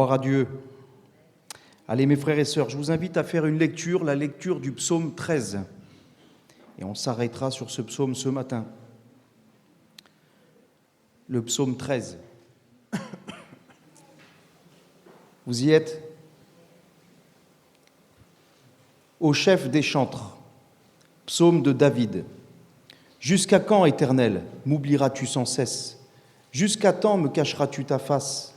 Gloire à Dieu. Allez mes frères et sœurs, je vous invite à faire une lecture, la lecture du psaume 13. Et on s'arrêtera sur ce psaume ce matin. Le psaume 13. Vous y êtes? Au chef des chantres, psaume de David. Jusqu'à quand, Éternel, m'oublieras-tu sans cesse? Jusqu'à quand me cacheras-tu ta face?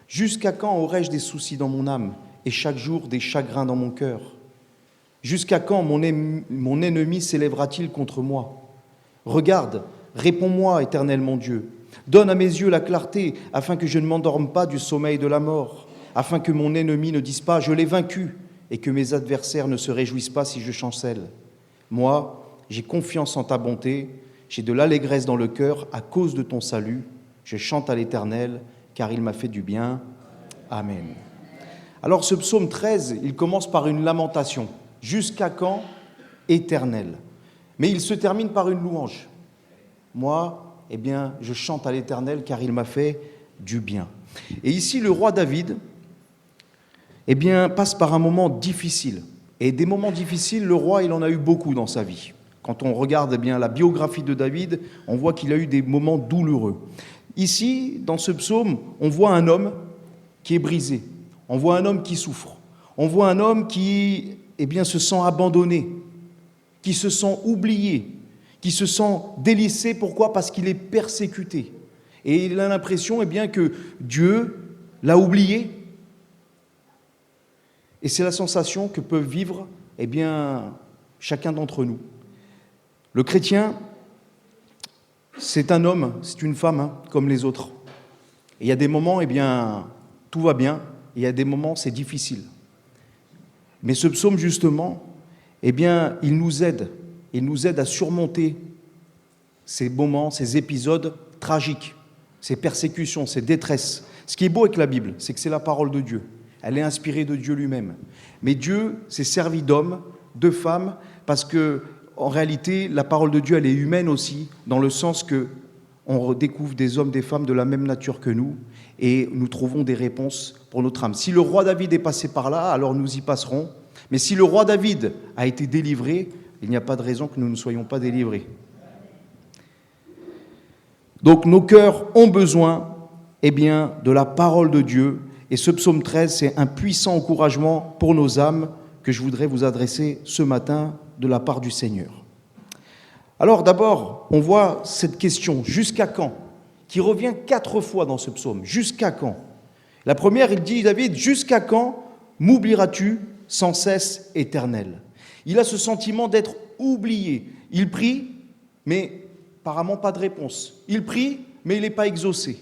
Jusqu'à quand aurai-je des soucis dans mon âme et chaque jour des chagrins dans mon cœur? Jusqu'à quand mon ennemi s'élèvera-t-il contre moi? Regarde, réponds-moi, Éternel mon Dieu. Donne à mes yeux la clarté, afin que je ne m'endorme pas du sommeil de la mort, afin que mon ennemi ne dise pas « je l'ai vaincu » et que mes adversaires ne se réjouissent pas si je chancelle. Moi, j'ai confiance en ta bonté, j'ai de l'allégresse dans le cœur à cause de ton salut. Je chante à l'Éternel, car il m'a fait du bien. Amen. Alors ce psaume 13, il commence par une lamentation. Jusqu'à quand, Éternel? Mais il se termine par une louange. Moi, je chante à l'Éternel, car il m'a fait du bien. Et ici, le roi David, passe par un moment difficile. Et des moments difficiles, le roi, il en a eu beaucoup dans sa vie. Quand on regarde la biographie de David, on voit qu'il a eu des moments douloureux. Ici, dans ce psaume, on voit un homme qui est brisé. On voit un homme qui souffre. On voit un homme qui se sent abandonné, qui se sent oublié, qui se sent délaissé. Pourquoi? Parce qu'il est persécuté. Et il a l'impression que Dieu l'a oublié. Et c'est la sensation que peut vivre chacun d'entre nous. Le chrétien, c'est un homme, c'est une femme, comme les autres. Et il y a des moments, tout va bien, et il y a des moments, c'est difficile. Mais ce psaume, justement, il nous aide à surmonter ces moments, ces épisodes tragiques, ces persécutions, ces détresses. Ce qui est beau avec la Bible, c'est que c'est la parole de Dieu. Elle est inspirée de Dieu lui-même. Mais Dieu s'est servi d'hommes, de femmes, parce que en réalité, la parole de Dieu, elle est humaine aussi, dans le sens que on redécouvre des hommes, des femmes de la même nature que nous, et nous trouvons des réponses pour notre âme. Si le roi David est passé par là, alors nous y passerons. Mais si le roi David a été délivré, il n'y a pas de raison que nous ne soyons pas délivrés. Donc nos cœurs ont besoin de la parole de Dieu. Et ce psaume 13, c'est un puissant encouragement pour nos âmes que je voudrais vous adresser ce matin de la part du Seigneur. Alors d'abord, on voit cette question, jusqu'à quand, qui revient 4 fois dans ce psaume. Jusqu'à quand? La première, il dit, David, jusqu'à quand m'oublieras-tu sans cesse, Éternel? Il a ce sentiment d'être oublié. Il prie, mais apparemment pas de réponse. Il prie, mais il n'est pas exaucé.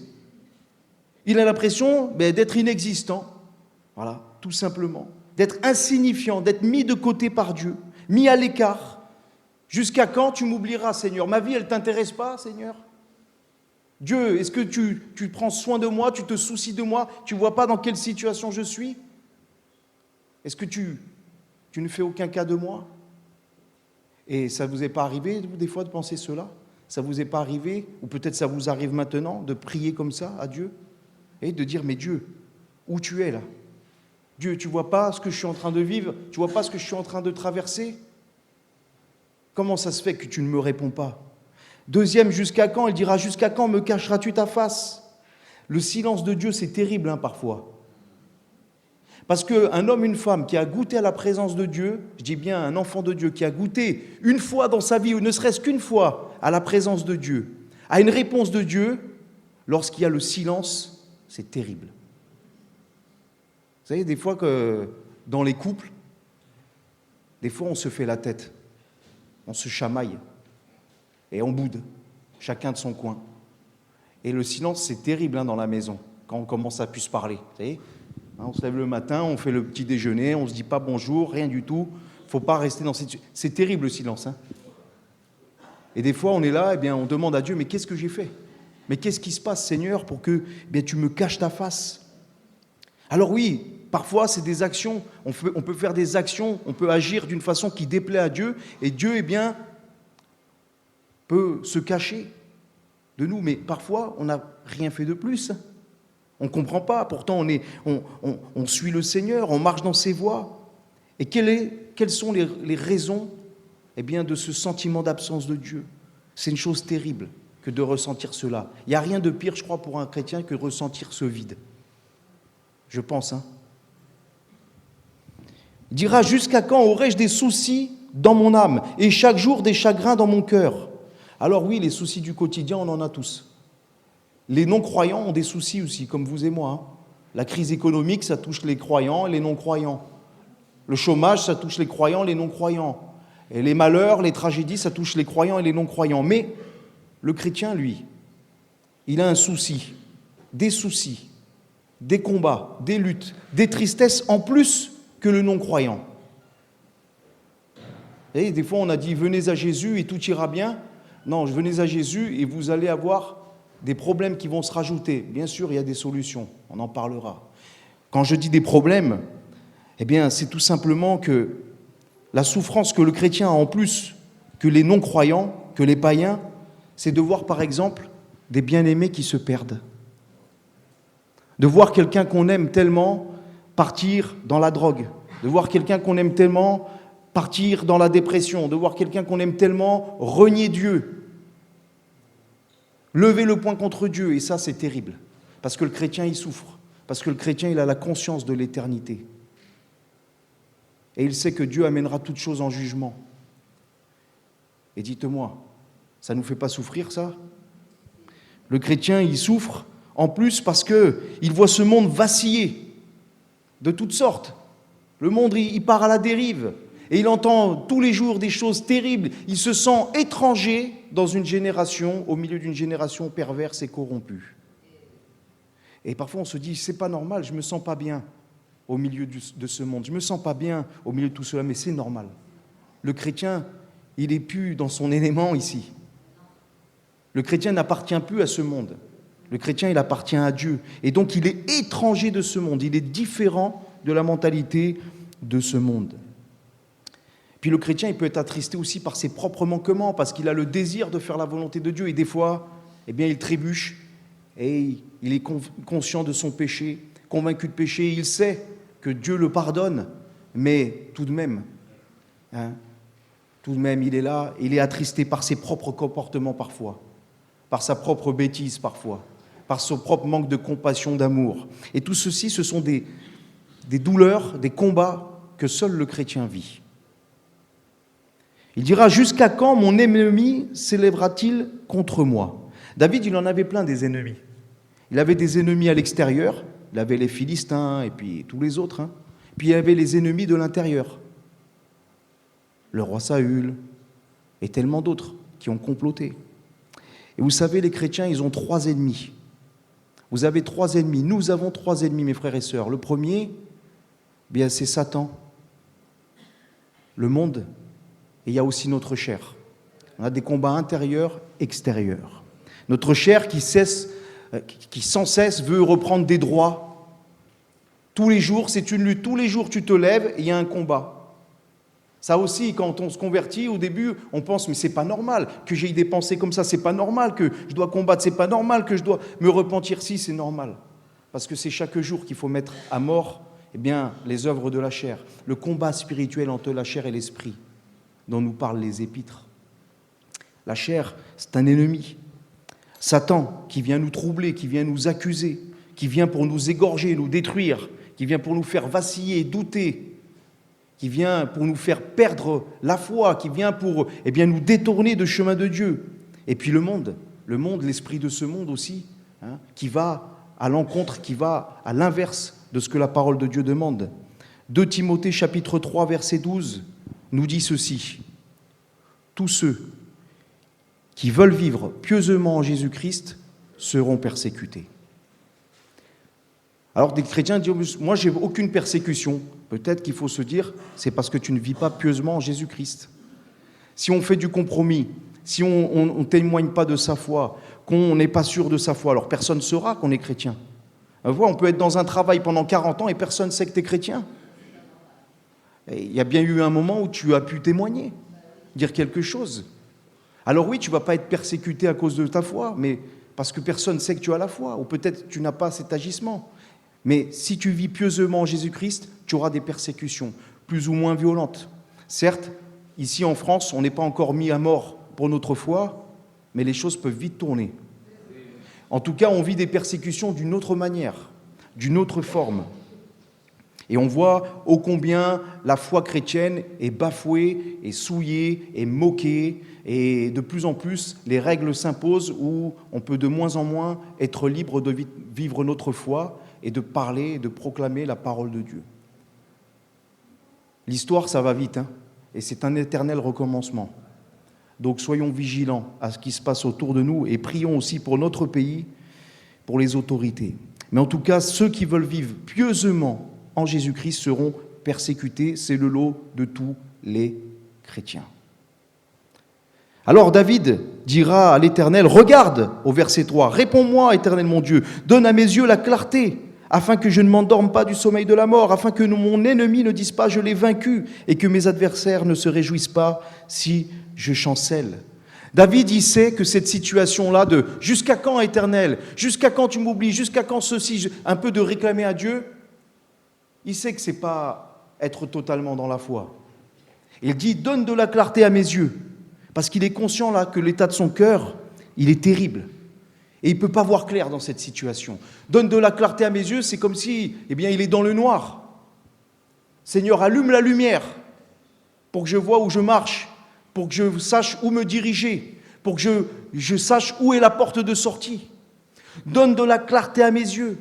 Il a l'impression d'être inexistant, voilà, tout simplement, d'être insignifiant, d'être mis de côté par Dieu, mis à l'écart. Jusqu'à quand tu m'oublieras, Seigneur? Ma vie, elle ne t'intéresse pas, Seigneur? Dieu, est-ce que tu prends soin de moi, tu te soucies de moi, tu ne vois pas dans quelle situation je suis? Est-ce que tu ne fais aucun cas de moi? Et ça ne vous est pas arrivé, des fois, de penser cela? Ça ne vous est pas arrivé, ou peut-être ça vous arrive maintenant, de prier comme ça à Dieu? Et de dire, mais Dieu, où tu es là? Dieu, tu ne vois pas ce que je suis en train de vivre? Tu ne vois pas ce que je suis en train de traverser? Comment ça se fait que tu ne me réponds pas? Deuxième, jusqu'à quand? Il dira, jusqu'à quand me cacheras-tu ta face? Le silence de Dieu, c'est terrible parfois. Parce qu'un homme, une femme qui a goûté à la présence de Dieu, je dis bien un enfant de Dieu qui a goûté une fois dans sa vie, ou ne serait-ce qu'une fois, à la présence de Dieu, à une réponse de Dieu, lorsqu'il y a le silence, c'est terrible. Vous savez, des fois que dans les couples, des fois on se fait la tête, on se chamaille et on boude, chacun de son coin. Et le silence, c'est terrible dans la maison, quand on commence à plus se parler. Vous savez, on se lève le matin, on fait le petit déjeuner, on ne se dit pas bonjour, rien du tout. Il ne faut pas rester dans cette... C'est terrible le silence. Et des fois, on est là, on demande à Dieu, mais qu'est-ce que j'ai fait? Mais qu'est-ce qui se passe, Seigneur, pour que tu me caches ta face? Alors oui, parfois, c'est des actions. On peut faire des actions, on peut agir d'une façon qui déplaît à Dieu. Et Dieu, peut se cacher de nous. Mais parfois, on n'a rien fait de plus. On ne comprend pas, pourtant on suit le Seigneur, on marche dans ses voies. Et quelles sont les raisons de ce sentiment d'absence de Dieu? C'est une chose terrible que de ressentir cela. Il n'y a rien de pire, je crois, pour un chrétien que de ressentir ce vide. Je pense, Il dira, jusqu'à quand aurais-je des soucis dans mon âme et chaque jour des chagrins dans mon cœur? Alors oui, les soucis du quotidien, on en a tous. Les non-croyants ont des soucis aussi, comme vous et moi. La crise économique, ça touche les croyants et les non-croyants. Le chômage, ça touche les croyants et les non-croyants. Et les malheurs, les tragédies, ça touche les croyants et les non-croyants. Mais le chrétien, lui, il a un souci, des combats, des luttes, des tristesses en plus que le non-croyant. Et des fois, on a dit « venez à Jésus et tout ira bien ». Non, venez à Jésus et vous allez avoir des problèmes qui vont se rajouter. Bien sûr, il y a des solutions, on en parlera. Quand je dis des problèmes, c'est tout simplement que la souffrance que le chrétien a en plus que les non-croyants, que les païens, c'est de voir par exemple des bien-aimés qui se perdent. De voir quelqu'un qu'on aime tellement partir dans la drogue, de voir quelqu'un qu'on aime tellement partir dans la dépression, de voir quelqu'un qu'on aime tellement renier Dieu, lever le poing contre Dieu, et ça c'est terrible, parce que le chrétien il souffre, parce que le chrétien il a la conscience de l'éternité, et il sait que Dieu amènera toutes choses en jugement. Et dites-moi, ça ne nous fait pas souffrir ça? Le chrétien il souffre en plus parce qu'il voit ce monde vaciller de toutes sortes. Le monde il part à la dérive. Et il entend tous les jours des choses terribles. Il se sent étranger dans une génération, au milieu d'une génération perverse et corrompue. Et parfois on se dit, c'est pas normal, je me sens pas bien au milieu de ce monde. Je me sens pas bien au milieu de tout cela, mais c'est normal. Le chrétien, il n'est plus dans son élément ici. Le chrétien n'appartient plus à ce monde. Le chrétien, il appartient à Dieu. Et donc il est étranger de ce monde. Il est différent de la mentalité de ce monde. Puis le chrétien, il peut être attristé aussi par ses propres manquements, parce qu'il a le désir de faire la volonté de Dieu. Et des fois, il trébuche et il est conscient de son péché, convaincu de péché. Il sait que Dieu le pardonne, mais tout de même, il est là, il est attristé par ses propres comportements parfois, par sa propre bêtise parfois, par son propre manque de compassion, d'amour. Et tout ceci, ce sont des douleurs, des combats que seul le chrétien vit. Il dira « Jusqu'à quand mon ennemi s'élèvera-t-il contre moi ?» David, il en avait plein des ennemis. Il avait des ennemis à l'extérieur, il avait les Philistins et puis tous les autres. Puis il y avait les ennemis de l'intérieur. Le roi Saül et tellement d'autres qui ont comploté. Et vous savez, les chrétiens, ils ont 3 ennemis. Vous avez 3 ennemis. Nous avons 3 ennemis, mes frères et sœurs. Le premier, c'est Satan, le monde, et il y a aussi notre chair. On a des combats intérieurs, extérieurs. Notre chair qui sans cesse veut reprendre des droits. Tous les jours, c'est une lutte. Tous les jours, tu te lèves et il y a un combat. Ça aussi, quand on se convertit, au début, on pense, mais c'est pas normal que j'ai des pensées comme ça, c'est pas normal que je dois combattre, c'est pas normal que je dois me repentir. Si, c'est normal. Parce que c'est chaque jour qu'il faut mettre à mort les œuvres de la chair. Le combat spirituel entre la chair et l'esprit, dont nous parlent les épîtres. La chair, c'est un ennemi. Satan, qui vient nous troubler, qui vient nous accuser, qui vient pour nous égorger, nous détruire, qui vient pour nous faire vaciller, douter, qui vient pour nous faire perdre la foi, qui vient pour nous détourner du chemin de Dieu. Et puis le monde, l'esprit de ce monde aussi, qui va à l'encontre, qui va à l'inverse de ce que la parole de Dieu demande. 2 Timothée chapitre 3, verset 12, nous dit ceci. Tous ceux qui veulent vivre pieusement en Jésus-Christ seront persécutés. Alors des chrétiens disent, moi j'ai aucune persécution. Peut-être qu'il faut se dire, c'est parce que tu ne vis pas pieusement en Jésus-Christ. Si on fait du compromis, si on ne témoigne pas de sa foi, qu'on n'est pas sûr de sa foi, alors personne ne saura qu'on est chrétien. On peut être dans un travail pendant 40 ans et personne ne sait que tu es chrétien. Et il y a bien eu un moment où tu as pu témoigner, dire quelque chose. Alors oui, tu ne vas pas être persécuté à cause de ta foi, mais parce que personne ne sait que tu as la foi, ou peut-être tu n'as pas cet agissement. Mais si tu vis pieusement en Jésus-Christ, tu auras des persécutions, plus ou moins violentes. Certes, ici en France, on n'est pas encore mis à mort pour notre foi, mais les choses peuvent vite tourner. En tout cas, on vit des persécutions d'une autre manière, d'une autre forme. Et on voit ô combien la foi chrétienne est bafouée, est souillée, est moquée, et de plus en plus, les règles s'imposent où on peut de moins en moins être libre de vivre notre foi et de parler, de proclamer la parole de Dieu. L'histoire, ça va vite, et c'est un éternel recommencement. Donc soyons vigilants à ce qui se passe autour de nous et prions aussi pour notre pays, pour les autorités. Mais en tout cas, ceux qui veulent vivre pieusement en Jésus-Christ seront persécutés. C'est le lot de tous les chrétiens. Alors David dira à l'Éternel, regarde, au verset 3, réponds-moi, Éternel mon Dieu, donne à mes yeux la clarté, afin que je ne m'endorme pas du sommeil de la mort, afin que mon ennemi ne dise pas je l'ai vaincu, et que mes adversaires ne se réjouissent pas si je chancelle. David, il sait que cette situation-là de « jusqu'à quand, Éternel ? Jusqu'à quand tu m'oublies ? Jusqu'à quand ceci ?» un peu de réclamer à Dieu, il sait que ce n'est pas être totalement dans la foi. Il dit « donne de la clarté à mes yeux », parce qu'il est conscient là que l'état de son cœur, il est terrible. Et il ne peut pas voir clair dans cette situation. « Donne de la clarté à mes yeux », c'est comme si, il est dans le noir. « Seigneur, allume la lumière pour que je vois où je marche. » Pour que je sache où me diriger, pour que je sache où est la porte de sortie. Donne de la clarté à mes yeux.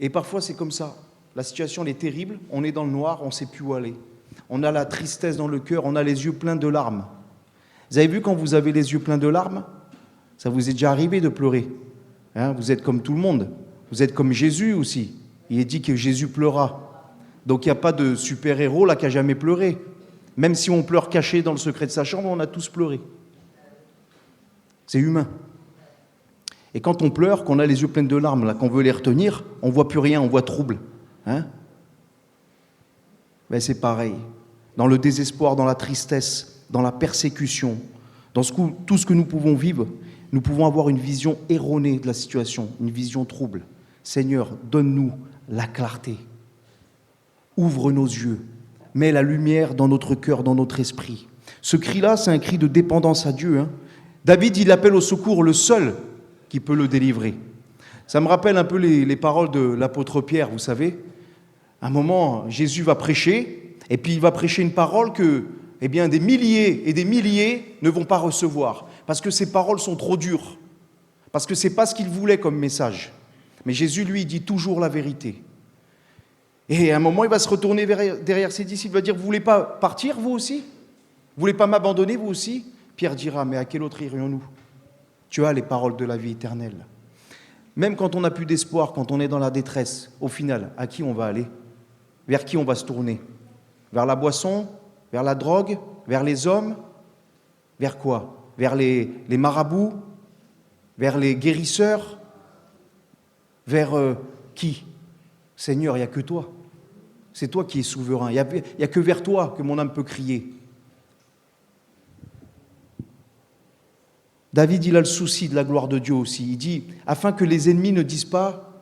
Et parfois c'est comme ça. La situation elle est terrible, on est dans le noir, on ne sait plus où aller. On a la tristesse dans le cœur, on a les yeux pleins de larmes. Vous avez vu quand vous avez les yeux pleins de larmes, ça vous est déjà arrivé de pleurer. Vous êtes comme tout le monde. Vous êtes comme Jésus aussi. Il est dit que Jésus pleura. Donc il n'y a pas de super-héros là qui n'a jamais pleuré. Même si on pleure caché dans le secret de sa chambre, on a tous pleuré. C'est humain. Et quand on pleure, qu'on a les yeux pleins de larmes, là, qu'on veut les retenir, on ne voit plus rien, on voit trouble. C'est pareil. Dans le désespoir, dans la tristesse, dans la persécution, dans tout ce que nous pouvons vivre, nous pouvons avoir une vision erronée de la situation, une vision trouble. Seigneur, donne-nous la clarté. Ouvre nos yeux. Mets la lumière dans notre cœur, dans notre esprit. Ce cri-là, c'est un cri de dépendance à Dieu. David, il appelle au secours le seul qui peut le délivrer. Ça me rappelle un peu les paroles de l'apôtre Pierre, vous savez. À un moment, Jésus va prêcher, et puis il va prêcher une parole que des milliers et des milliers ne vont pas recevoir, parce que ces paroles sont trop dures, parce que ce n'est pas ce qu'il voulait comme message. Mais Jésus, lui, dit toujours la vérité. Et à un moment, il va se retourner derrière ses disciples, il va dire, vous ne voulez pas partir, vous aussi ? Vous ne voulez pas m'abandonner, vous aussi ? Pierre dira, mais à quel autre irions-nous ? Tu as les paroles de la vie éternelle. Même quand on n'a plus d'espoir, quand on est dans la détresse, au final, à qui on va aller ? Vers qui on va se tourner ? Vers la boisson ? Vers la drogue ? Vers les hommes ? Vers quoi ? Vers les marabouts ? Vers les guérisseurs ? Vers qui ? Seigneur, il n'y a que toi. C'est toi qui es souverain. Il n'y a que vers toi que mon âme peut crier. David, il a le souci de la gloire de Dieu aussi. Il dit, afin que les ennemis ne disent pas,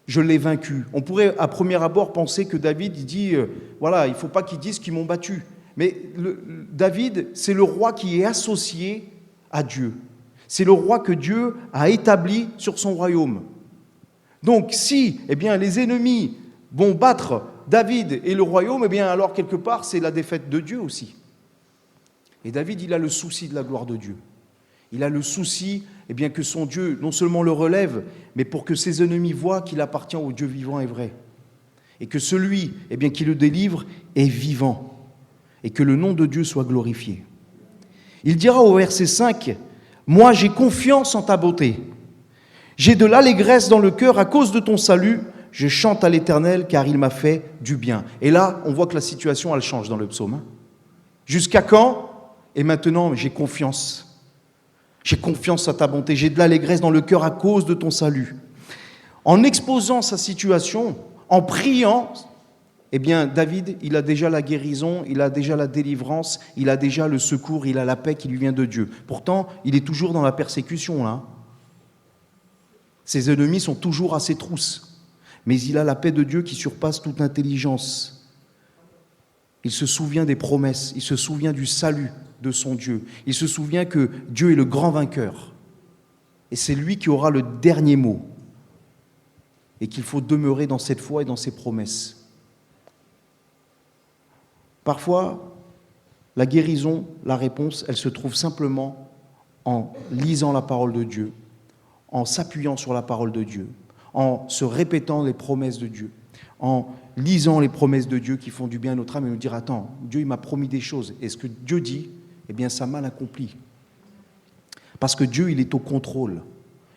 je l'ai vaincu. On pourrait à premier abord penser que David, il dit, il ne faut pas qu'ils disent qu'ils m'ont battu. Mais David, c'est le roi qui est associé à Dieu. C'est le roi que Dieu a établi sur son royaume. Donc si les ennemis vont battre David et le royaume, alors quelque part c'est la défaite de Dieu aussi. Et David, il a le souci de la gloire de Dieu. Il a le souci que son Dieu non seulement le relève, mais pour que ses ennemis voient qu'il appartient au Dieu vivant et vrai. Et que celui qui le délivre est vivant. Et que le nom de Dieu soit glorifié. Il dira au verset 5, « Moi j'ai confiance en ta beauté. J'ai de l'allégresse dans le cœur à cause de ton salut. Je chante à l'Éternel car il m'a fait du bien. » Et là, on voit que la situation, elle change dans le psaume. Jusqu'à quand ? Et maintenant, j'ai confiance. J'ai confiance à ta bonté. J'ai de l'allégresse dans le cœur à cause de ton salut. En exposant sa situation, en priant, eh bien, David, il a déjà la guérison, il a déjà la délivrance, il a déjà le secours, il a la paix qui lui vient de Dieu. Pourtant, il est toujours dans la persécution, là. Ses ennemis sont toujours à ses trousses. Mais il a la paix de Dieu qui surpasse toute intelligence. Il se souvient des promesses, il se souvient du salut de son Dieu. Il se souvient que Dieu est le grand vainqueur. Et c'est lui qui aura le dernier mot. Et qu'il faut demeurer dans cette foi et dans ses promesses. Parfois, la guérison, la réponse, elle se trouve simplement en lisant la parole de Dieu, en s'appuyant sur la parole de Dieu, en se répétant les promesses de Dieu, en lisant les promesses de Dieu qui font du bien à notre âme et nous dire « Attends, Dieu il m'a promis des choses et ce que Dieu dit, eh bien ça m'a l'accompli. » Parce que Dieu, il est au contrôle.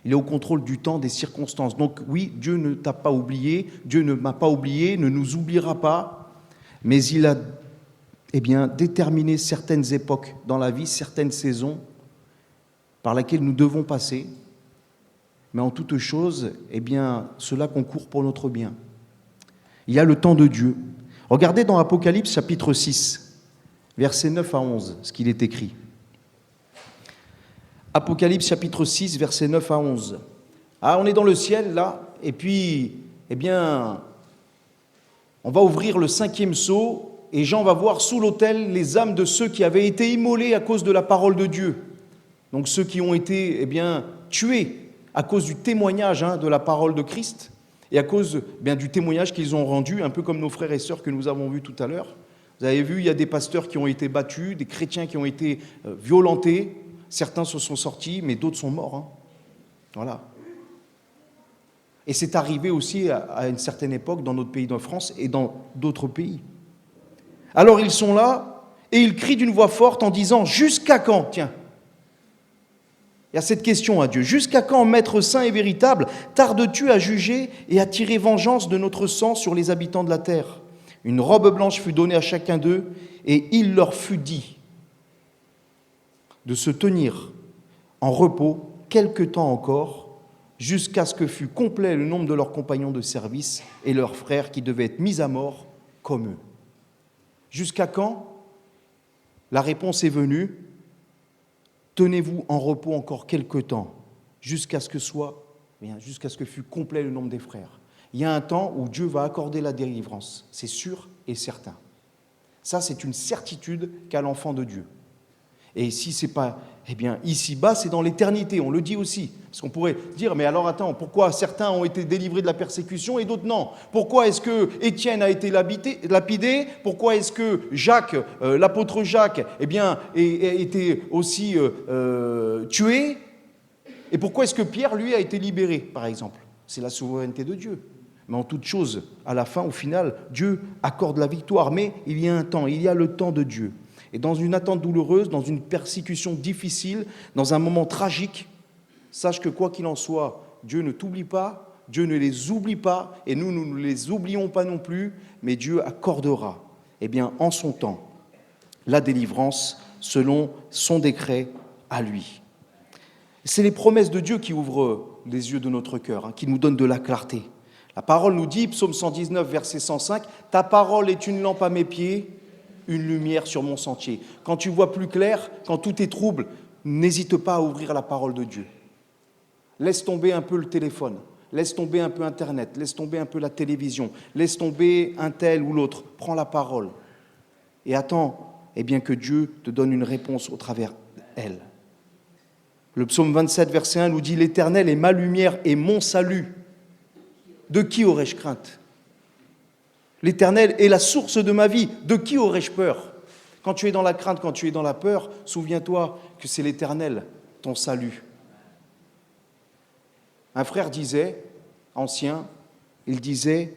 Il est au contrôle du temps, des circonstances. Donc oui, Dieu ne t'a pas oublié, Dieu ne m'a pas oublié, ne nous oubliera pas, mais il a déterminé certaines époques dans la vie, certaines saisons par lesquelles nous devons passer. Mais en toute chose, cela concourt pour notre bien. Il y a le temps de Dieu. Regardez dans Apocalypse chapitre 6, versets 9 à 11, ce qu'il est écrit. Apocalypse chapitre 6, versets 9 à 11. Ah, on est dans le ciel, là, et puis, on va ouvrir le 5e sceau, et Jean va voir sous l'autel les âmes de ceux qui avaient été immolés à cause de la parole de Dieu. Donc ceux qui ont été, tués à cause du témoignage de la parole de Christ, et à cause du témoignage qu'ils ont rendu, un peu comme nos frères et sœurs que nous avons vus tout à l'heure. Vous avez vu, il y a des pasteurs qui ont été battus, des chrétiens qui ont été violentés. Certains se sont sortis, mais d'autres sont morts. Voilà. Et c'est arrivé aussi à une certaine époque dans notre pays de France et dans d'autres pays. Alors ils sont là et ils crient d'une voix forte en disant « Jusqu'à quand ?» Tiens, il y a cette question à Dieu. « Jusqu'à quand, Maître saint et véritable, tardes-tu à juger et à tirer vengeance de notre sang sur les habitants de la terre ?» Une robe blanche fut donnée à chacun d'eux et il leur fut dit de se tenir en repos quelque temps encore, jusqu'à ce que fût complet le nombre de leurs compagnons de service et leurs frères qui devaient être mis à mort comme eux. Jusqu'à quand ? La réponse est venue. Tenez-vous en repos encore quelque temps, jusqu'à ce que fût complet le nombre des frères. Il y a un temps où Dieu va accorder la délivrance, c'est sûr et certain. Ça, c'est une certitude qu'a l'enfant de Dieu. Et si c'est pas, ici-bas, c'est dans l'éternité, on le dit aussi. Parce qu'on pourrait dire, mais alors attends, pourquoi certains ont été délivrés de la persécution et d'autres non ? Pourquoi est-ce que Étienne a été lapidé ? Pourquoi est-ce que Jacques, l'apôtre Jacques, a été aussi tué ? Et pourquoi est-ce que Pierre, lui, a été libéré, par exemple ? C'est la souveraineté de Dieu. Mais en toute chose, à la fin, au final, Dieu accorde la victoire. Mais il y a un temps, il y a le temps de Dieu. Et dans une attente douloureuse, dans une persécution difficile, dans un moment tragique, sache que quoi qu'il en soit, Dieu ne t'oublie pas, Dieu ne les oublie pas, et nous ne les oublions pas non plus, mais Dieu accordera, en son temps, la délivrance selon son décret à lui. C'est les promesses de Dieu qui ouvrent les yeux de notre cœur, qui nous donnent de la clarté. La parole nous dit, psaume 119, verset 105, « Ta parole est une lampe à mes pieds, une lumière sur mon sentier. » Quand tu vois plus clair, quand tout est trouble, n'hésite pas à ouvrir la parole de Dieu. Laisse tomber un peu le téléphone, laisse tomber un peu Internet, laisse tomber un peu la télévision, laisse tomber un tel ou l'autre. Prends la parole et attends que Dieu te donne une réponse au travers d'elle. Le psaume 27, verset 1 nous dit « L'Éternel est ma lumière et mon salut. De qui aurais-je crainte ? L'Éternel est la source de ma vie. De qui aurais-je peur ? » Quand tu es dans la crainte, quand tu es dans la peur, souviens-toi que c'est l'Éternel, ton salut. Un frère disait, ancien, il disait,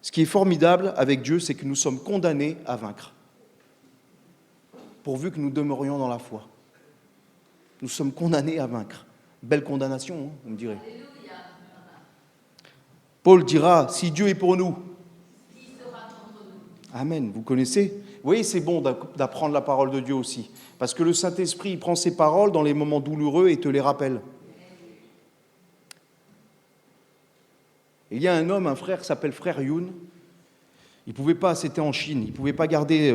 ce qui est formidable avec Dieu, c'est que nous sommes condamnés à vaincre, pourvu que nous demeurions dans la foi. Nous sommes condamnés à vaincre. Belle condamnation, vous me direz. Paul dira, si Dieu est pour nous, amen, vous connaissez ? Vous voyez, c'est bon d'apprendre la parole de Dieu aussi. Parce que le Saint-Esprit, il prend ses paroles dans les moments douloureux et te les rappelle. Il y a un homme, un frère qui s'appelle frère Youn. Il ne pouvait pas, c'était en Chine, il ne pouvait pas garder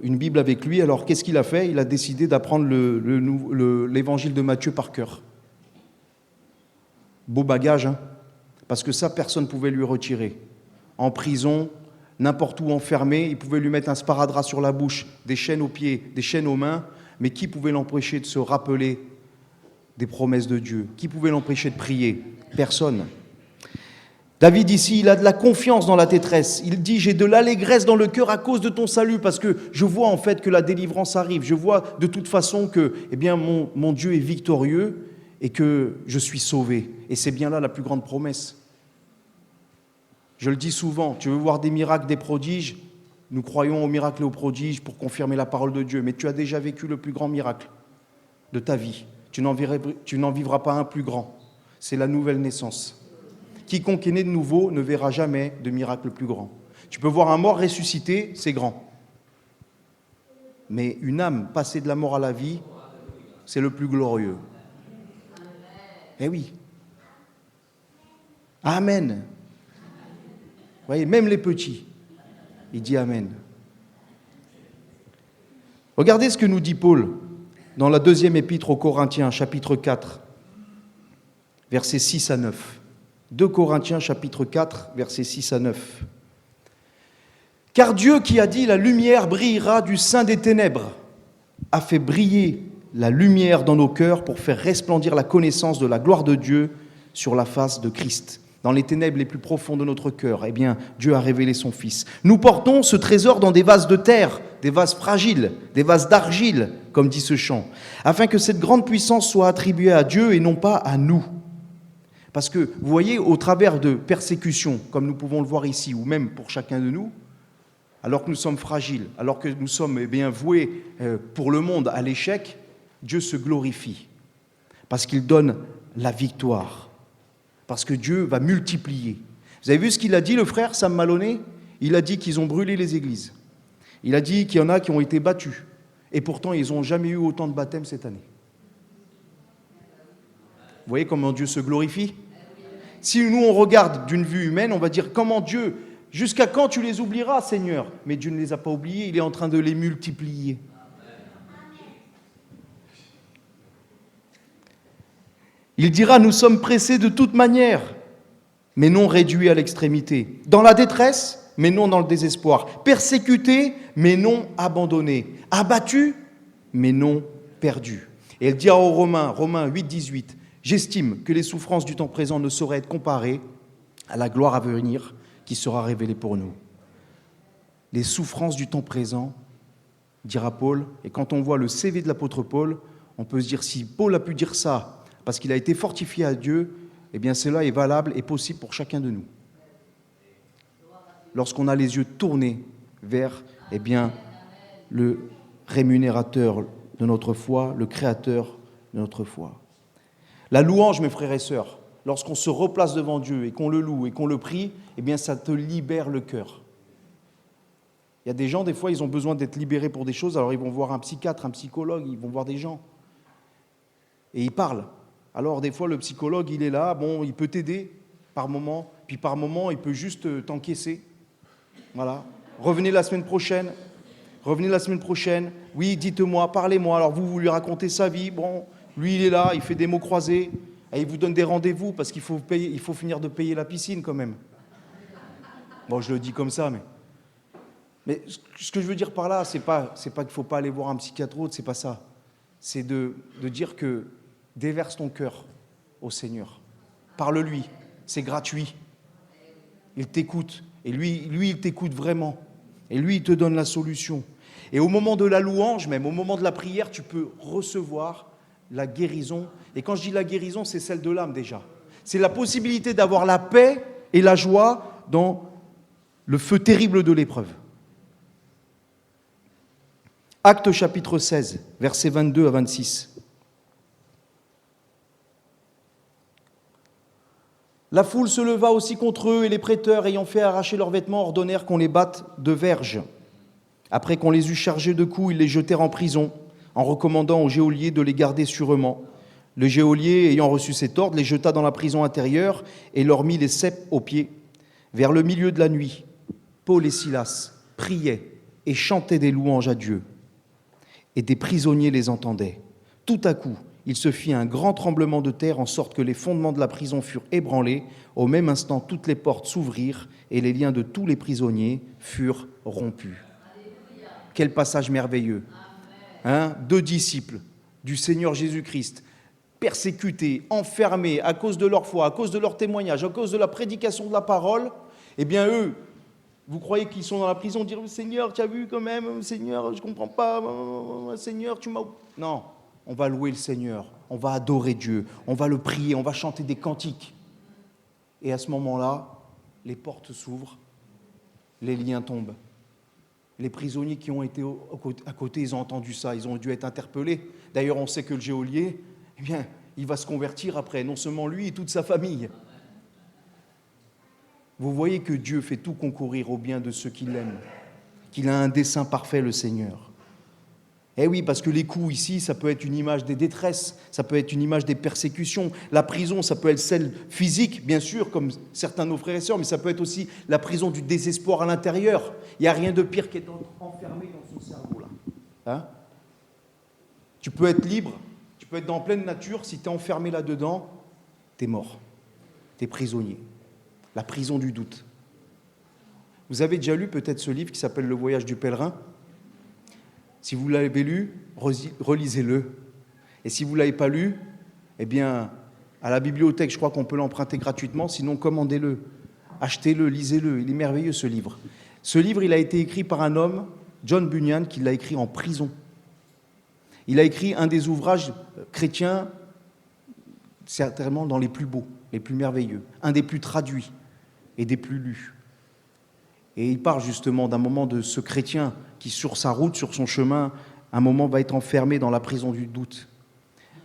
une Bible avec lui. Alors qu'est-ce qu'il a fait? Il a décidé d'apprendre l'évangile de Matthieu par cœur. Beau bagage, hein? Parce que ça, personne ne pouvait lui retirer. En prison, n'importe où enfermé, il pouvait lui mettre un sparadrap sur la bouche, des chaînes aux pieds, des chaînes aux mains, mais qui pouvait l'empêcher de se rappeler des promesses de Dieu? Qui pouvait l'empêcher de prier? Personne. David ici, il a de la confiance dans la détresse. Il dit, j'ai de l'allégresse dans le cœur à cause de ton salut, parce que je vois en fait que la délivrance arrive. Je vois de toute façon que mon Dieu est victorieux et que je suis sauvé. Et c'est bien là la plus grande promesse. Je le dis souvent, tu veux voir des miracles, des prodiges? Nous croyons aux miracles et aux prodiges pour confirmer la parole de Dieu. Mais tu as déjà vécu le plus grand miracle de ta vie. Tu n'en vivras pas un plus grand. C'est la nouvelle naissance. Quiconque est né de nouveau ne verra jamais de miracle plus grand. Tu peux voir un mort ressuscité, c'est grand. Mais une âme passée de la mort à la vie, c'est le plus glorieux. Eh oui. Amen. Vous voyez, même les petits, il dit Amen. Regardez ce que nous dit Paul dans la deuxième épître aux Corinthiens, chapitre 4, versets 6 à 9. 2 Corinthiens chapitre 4, versets 6 à 9. « Car Dieu qui a dit « La lumière brillera du sein des ténèbres » a fait briller la lumière dans nos cœurs pour faire resplendir la connaissance de la gloire de Dieu sur la face de Christ. Dans les ténèbres les plus profonds de notre cœur, eh bien, Dieu a révélé son Fils. Nous portons ce trésor dans des vases de terre, des vases fragiles, des vases d'argile, comme dit ce chant, afin que cette grande puissance soit attribuée à Dieu et non pas à nous. » Parce que, vous voyez, au travers de persécutions, comme nous pouvons le voir ici, ou même pour chacun de nous, alors que nous sommes fragiles, alors que nous sommes voués pour le monde à l'échec, Dieu se glorifie, parce qu'il donne la victoire, parce que Dieu va multiplier. Vous avez vu ce qu'il a dit, le frère Sam Maloney? Il a dit qu'ils ont brûlé les églises. Il a dit qu'il y en a qui ont été battus, et pourtant ils n'ont jamais eu autant de baptêmes cette année. Vous voyez comment Dieu se glorifie? Si nous, on regarde d'une vue humaine, on va dire comment Dieu, jusqu'à quand tu les oublieras, Seigneur? Mais Dieu ne les a pas oubliés, il est en train de les multiplier. Il dira, nous sommes pressés de toute manière, mais non réduits à l'extrémité. Dans la détresse, mais non dans le désespoir. Persécutés, mais non abandonnés. Abattus, mais non perdus. Et elle dira aux Romains 8, 18, j'estime que les souffrances du temps présent ne sauraient être comparées à la gloire à venir qui sera révélée pour nous. Les souffrances du temps présent, dira Paul, et quand on voit le CV de l'apôtre Paul, on peut se dire si Paul a pu dire ça parce qu'il a été fortifié à Dieu, eh bien cela est valable et possible pour chacun de nous. Lorsqu'on a les yeux tournés vers le rémunérateur de notre foi, le créateur de notre foi. La louange, mes frères et sœurs, lorsqu'on se replace devant Dieu et qu'on le loue et qu'on le prie, eh bien ça te libère le cœur. Il y a des gens, des fois, ils ont besoin d'être libérés pour des choses, alors ils vont voir un psychiatre, un psychologue, ils vont voir des gens. Et ils parlent. Alors des fois, le psychologue, il est là, bon, il peut t'aider par moment, puis par moment, il peut juste t'encaisser. Voilà. Revenez la semaine prochaine. Oui, dites-moi, parlez-moi. Alors vous lui racontez sa vie, bon... Lui, il est là, il fait des mots croisés, et il vous donne des rendez-vous parce qu'il faut finir de payer la piscine quand même. Bon, je le dis comme ça, mais ce que je veux dire par là, c'est pas qu'il ne faut pas aller voir un psychiatre ou autre, c'est pas ça. C'est de dire que déverse ton cœur au Seigneur. Parle-lui, c'est gratuit. Il t'écoute, et lui, il t'écoute vraiment. Et lui, il te donne la solution. Et au moment de la louange, même au moment de la prière, tu peux recevoir la guérison. Et quand je dis la guérison, c'est celle de l'âme déjà. C'est la possibilité d'avoir la paix et la joie dans le feu terrible de l'épreuve. Actes chapitre 16, versets 22 à 26. La foule se leva aussi contre eux et les prêteurs, ayant fait arracher leurs vêtements, ordonnèrent qu'on les batte de verges. Après qu'on les eut chargés de coups, ils les jetèrent en prison, en recommandant au geôlier de les garder sûrement. Le geôlier, ayant reçu cet ordre, les jeta dans la prison intérieure et leur mit les ceps aux pieds. Vers le milieu de la nuit, Paul et Silas priaient et chantaient des louanges à Dieu, et des prisonniers les entendaient. Tout à coup, il se fit un grand tremblement de terre, en sorte que les fondements de la prison furent ébranlés. Au même instant, toutes les portes s'ouvrirent et les liens de tous les prisonniers furent rompus. Quel passage merveilleux. Deux disciples du Seigneur Jésus-Christ, persécutés, enfermés à cause de leur foi, à cause de leur témoignage, à cause de la prédication de la parole, eh bien eux, vous croyez qu'ils sont dans la prison, dire « Seigneur, tu as vu quand même, Seigneur, je ne comprends pas, Seigneur, tu m'as... » Non, on va louer le Seigneur, on va adorer Dieu, on va le prier, on va chanter des cantiques. Et à ce moment-là, les portes s'ouvrent, les liens tombent. Les prisonniers qui ont été à côté, ils ont entendu ça, ils ont dû être interpellés. D'ailleurs, on sait que le geôlier, eh bien, il va se convertir après, non seulement lui et toute sa famille. Vous voyez que Dieu fait tout concourir au bien de ceux qui l'aiment, qu'il a un dessein parfait, le Seigneur. Eh oui, parce que les coups ici, ça peut être une image des détresses, ça peut être une image des persécutions. La prison, ça peut être celle physique, bien sûr, comme certains de nos frères et sœurs, mais ça peut être aussi la prison du désespoir à l'intérieur. Il n'y a rien de pire qu'être enfermé dans son cerveau, là. Tu peux être libre, tu peux être dans pleine nature, si tu es enfermé là-dedans, tu es mort, tu es prisonnier. La prison du doute. Vous avez déjà lu peut-être ce livre qui s'appelle « Le voyage du pèlerin ». Si vous l'avez lu, relisez-le. Et si vous ne l'avez pas lu, eh bien, à la bibliothèque, je crois qu'on peut l'emprunter gratuitement, sinon commandez-le, achetez-le, lisez-le. Il est merveilleux, ce livre. Ce livre, il a été écrit par un homme, John Bunyan, qui l'a écrit en prison. Il a écrit un des ouvrages chrétiens, certainement dans les plus beaux, les plus merveilleux, un des plus traduits et des plus lus. Et il parle justement d'un moment de ce chrétien qui, sur sa route, sur son chemin, un moment va être enfermé dans la prison du doute.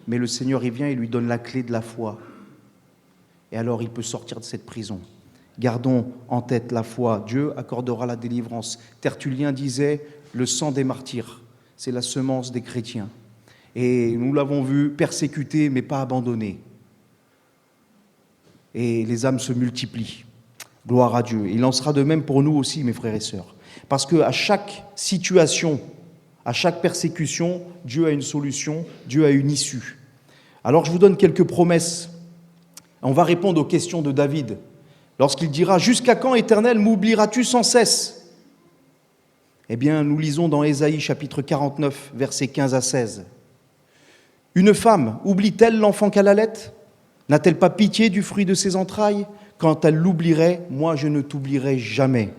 Mais le Seigneur, il vient et lui donne la clé de la foi. Et alors, il peut sortir de cette prison. Gardons en tête la foi. Dieu accordera la délivrance. Tertullien disait, le sang des martyrs, c'est la semence des chrétiens. Et nous l'avons vu, persécuté, mais pas abandonné. Et les âmes se multiplient. Gloire à Dieu. Il en sera de même pour nous aussi, mes frères et sœurs. Parce qu'à chaque situation, à chaque persécution, Dieu a une solution, Dieu a une issue. Alors je vous donne quelques promesses. On va répondre aux questions de David. Lorsqu'il dira « Jusqu'à quand, Éternel, m'oublieras-tu sans cesse ?» Eh bien, nous lisons dans Ésaïe chapitre 49, versets 15 à 16. « Une femme oublie-t-elle l'enfant qu'elle allait ? N'a-t-elle pas pitié du fruit de ses entrailles ? Quand elle l'oublierait, moi je ne t'oublierai jamais.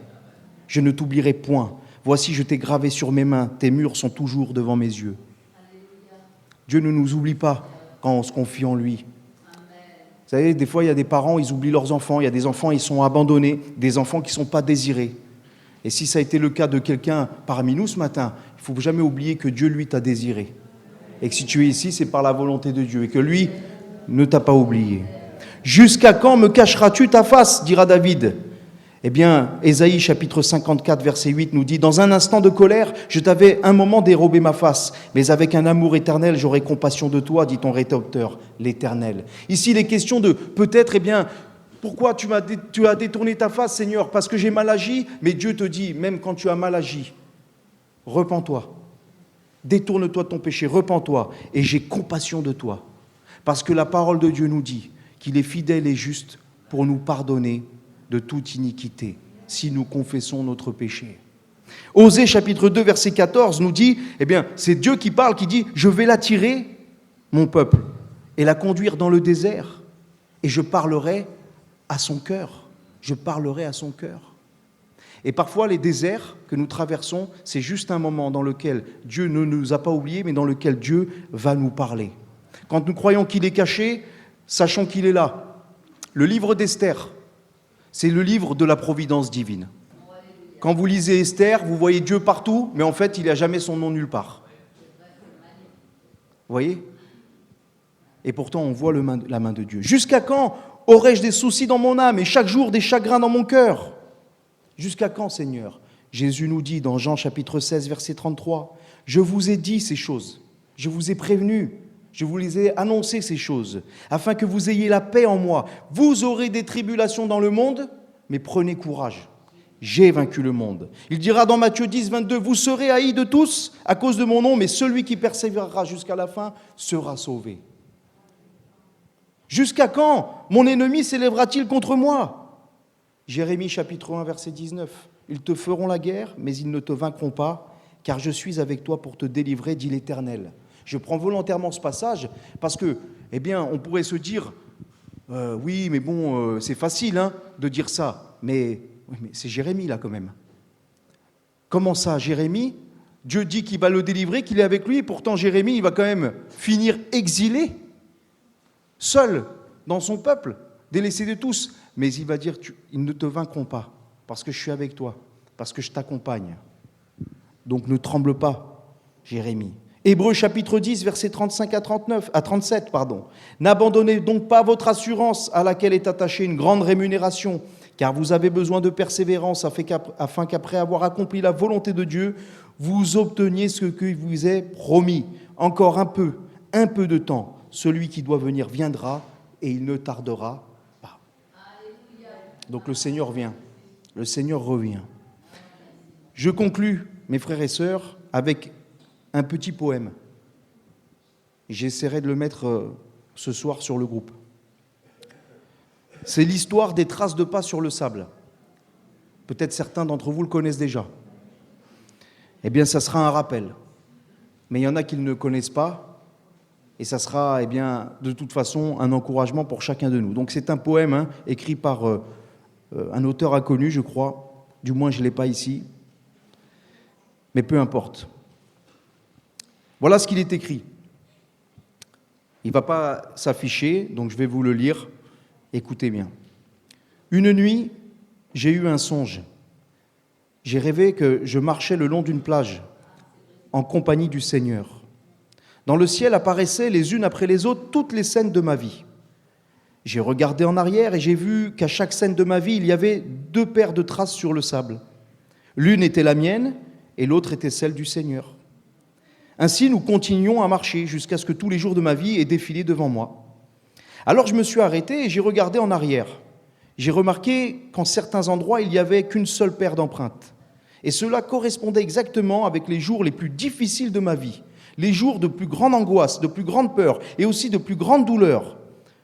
Je ne t'oublierai point. Voici, je t'ai gravé sur mes mains. Tes murs sont toujours devant mes yeux. » Dieu ne nous oublie pas quand on se confie en lui. Vous savez, des fois, il y a des parents, ils oublient leurs enfants. Il y a des enfants, ils sont abandonnés. Des enfants qui ne sont pas désirés. Et si ça a été le cas de quelqu'un parmi nous ce matin, il ne faut jamais oublier que Dieu, lui, t'a désiré. Et que si tu es ici, c'est par la volonté de Dieu. Et que lui ne t'a pas oublié. Jusqu'à quand me cacheras-tu ta face, dira David. Eh bien, Ésaïe chapitre 54, verset 8 nous dit « Dans un instant de colère, je t'avais un moment dérobé ma face, mais avec un amour éternel, j'aurai compassion de toi, dit ton rédempteur, l'Éternel. » Ici, il est question de peut-être, eh bien, pourquoi tu as détourné ta face, Seigneur? Parce que j'ai mal agi, mais Dieu te dit, même quand tu as mal agi, repens-toi, détourne-toi de ton péché, repens-toi, et j'ai compassion de toi. Parce que la parole de Dieu nous dit qu'il est fidèle et juste pour nous pardonner de toute iniquité, si nous confessons notre péché. Osée chapitre 2, verset 14 nous dit, eh bien, c'est Dieu qui parle, qui dit, je vais l'attirer, mon peuple, et la conduire dans le désert, et je parlerai à son cœur. Je parlerai à son cœur. Et parfois, les déserts que nous traversons, c'est juste un moment dans lequel Dieu ne nous a pas oubliés, mais dans lequel Dieu va nous parler. Quand nous croyons qu'il est caché, sachons qu'il est là. Le livre d'Esther, c'est le livre de la providence divine. Quand vous lisez Esther, vous voyez Dieu partout, mais en fait, il n'a jamais son nom nulle part. Vous voyez ? Et pourtant, on voit la main de Dieu. Jusqu'à quand aurais-je des soucis dans mon âme et chaque jour des chagrins dans mon cœur ? Jusqu'à quand, Seigneur ? Jésus nous dit dans Jean chapitre 16, verset 33, « Je vous ai dit ces choses, je vous ai prévenu, je vous les ai annoncées ces choses, afin que vous ayez la paix en moi. Vous aurez des tribulations dans le monde, mais prenez courage. j'ai vaincu le monde. Il dira dans Matthieu 10, 22, vous serez haïs de tous à cause de mon nom, mais celui qui persévérera jusqu'à la fin sera sauvé. Jusqu'à quand mon ennemi s'élèvera-t-il contre moi? Jérémie chapitre 1, verset 19. Ils te feront la guerre, mais ils ne te vaincront pas, car je suis avec toi pour te délivrer, dit l'Éternel. Je prends volontairement ce passage parce que, eh bien, on pourrait se dire, oui, mais bon, c'est facile de dire ça, mais c'est Jérémie là quand même. Comment ça, Jérémie? Dieu dit qu'il va le délivrer, qu'il est avec lui, et pourtant Jérémie, il va quand même finir exilé, seul dans son peuple, délaissé de tous. Mais il va dire, ils ne te vaincront pas, parce que je suis avec toi, parce que je t'accompagne. Donc ne tremble pas, Jérémie. Hébreux chapitre 10, versets 35 à 37. N'abandonnez donc pas votre assurance à laquelle est attachée une grande rémunération, car vous avez besoin de persévérance afin qu'après avoir accompli la volonté de Dieu, vous obteniez ce que vous est promis. Encore un peu de temps. Celui qui doit venir viendra et il ne tardera pas. Donc le Seigneur vient. Le Seigneur revient. Je conclus, mes frères et sœurs, avec un petit poème. J'essaierai de le mettre ce soir sur le groupe. C'est l'histoire des traces de pas sur le sable. Peut-être certains d'entre vous le connaissent déjà. Eh bien, ça sera un rappel. Mais il y en a qui ne le connaissent pas. Et ça sera, eh bien, de toute façon, un encouragement pour chacun de nous. Donc c'est un poème écrit par un auteur inconnu, je crois. Du moins, je ne l'ai pas ici. Mais peu importe. Voilà ce qu'il est écrit. Il ne va pas s'afficher, donc je vais vous le lire. Écoutez bien. Une nuit, j'ai eu un songe. J'ai rêvé que je marchais le long d'une plage, en compagnie du Seigneur. Dans le ciel apparaissaient les unes après les autres toutes les scènes de ma vie. J'ai regardé en arrière et j'ai vu qu'à chaque scène de ma vie, il y avait 2 paires de traces sur le sable. L'une était la mienne et l'autre était celle du Seigneur. Ainsi, nous continuions à marcher jusqu'à ce que tous les jours de ma vie aient défilé devant moi. Alors je me suis arrêté et j'ai regardé en arrière. J'ai remarqué qu'en certains endroits, il n'y avait qu'une seule paire d'empreintes. Et cela correspondait exactement avec les jours les plus difficiles de ma vie, les jours de plus grande angoisse, de plus grande peur et aussi de plus grande douleur.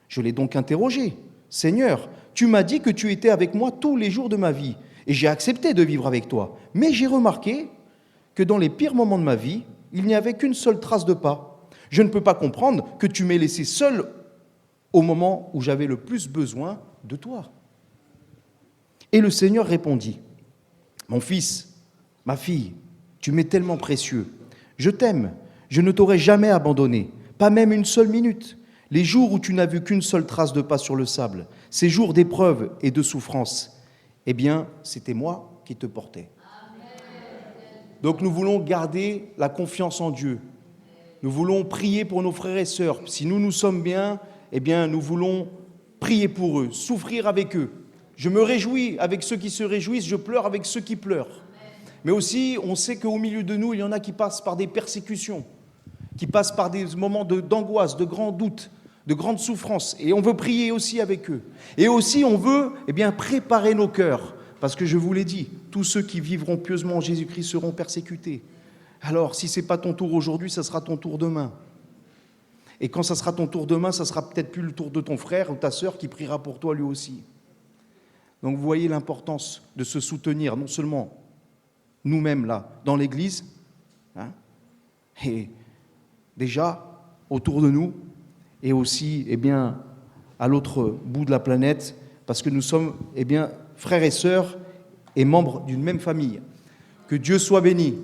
Je l'ai donc interrogé. « Seigneur, tu m'as dit que tu étais avec moi tous les jours de ma vie et j'ai accepté de vivre avec toi. Mais j'ai remarqué que dans les pires moments de ma vie, il n'y avait qu'une seule trace de pas. Je ne peux pas comprendre que tu m'aies laissé seul au moment où j'avais le plus besoin de toi. » Et le Seigneur répondit, « Mon fils, ma fille, tu m'es tellement précieux. Je t'aime, je ne t'aurai jamais abandonné, pas même une seule minute. Les jours où tu n'as vu qu'une seule trace de pas sur le sable, ces jours d'épreuve et de souffrance, eh bien, c'était moi qui te portais. » Donc nous voulons garder la confiance en Dieu. Nous voulons prier pour nos frères et sœurs. Si nous sommes bien, eh bien, nous voulons prier pour eux, souffrir avec eux. Je me réjouis avec ceux qui se réjouissent, je pleure avec ceux qui pleurent. Mais aussi, on sait qu'au milieu de nous, il y en a qui passent par des persécutions, qui passent par des moments d'angoisse, de grands doutes, de grandes souffrances. Et on veut prier aussi avec eux. Et aussi, on veut préparer nos cœurs. Parce que je vous l'ai dit, tous ceux qui vivront pieusement en Jésus-Christ seront persécutés. Alors, si ce n'est pas ton tour aujourd'hui, ça sera ton tour demain. Et quand ça sera ton tour demain, ça sera peut-être plus le tour de ton frère ou ta sœur qui priera pour toi lui aussi. Donc vous voyez l'importance de se soutenir, non seulement nous-mêmes là, dans l'Église, et déjà autour de nous, et aussi à l'autre bout de la planète, parce que nous sommes frères et sœurs et membres d'une même famille. Que Dieu soit béni.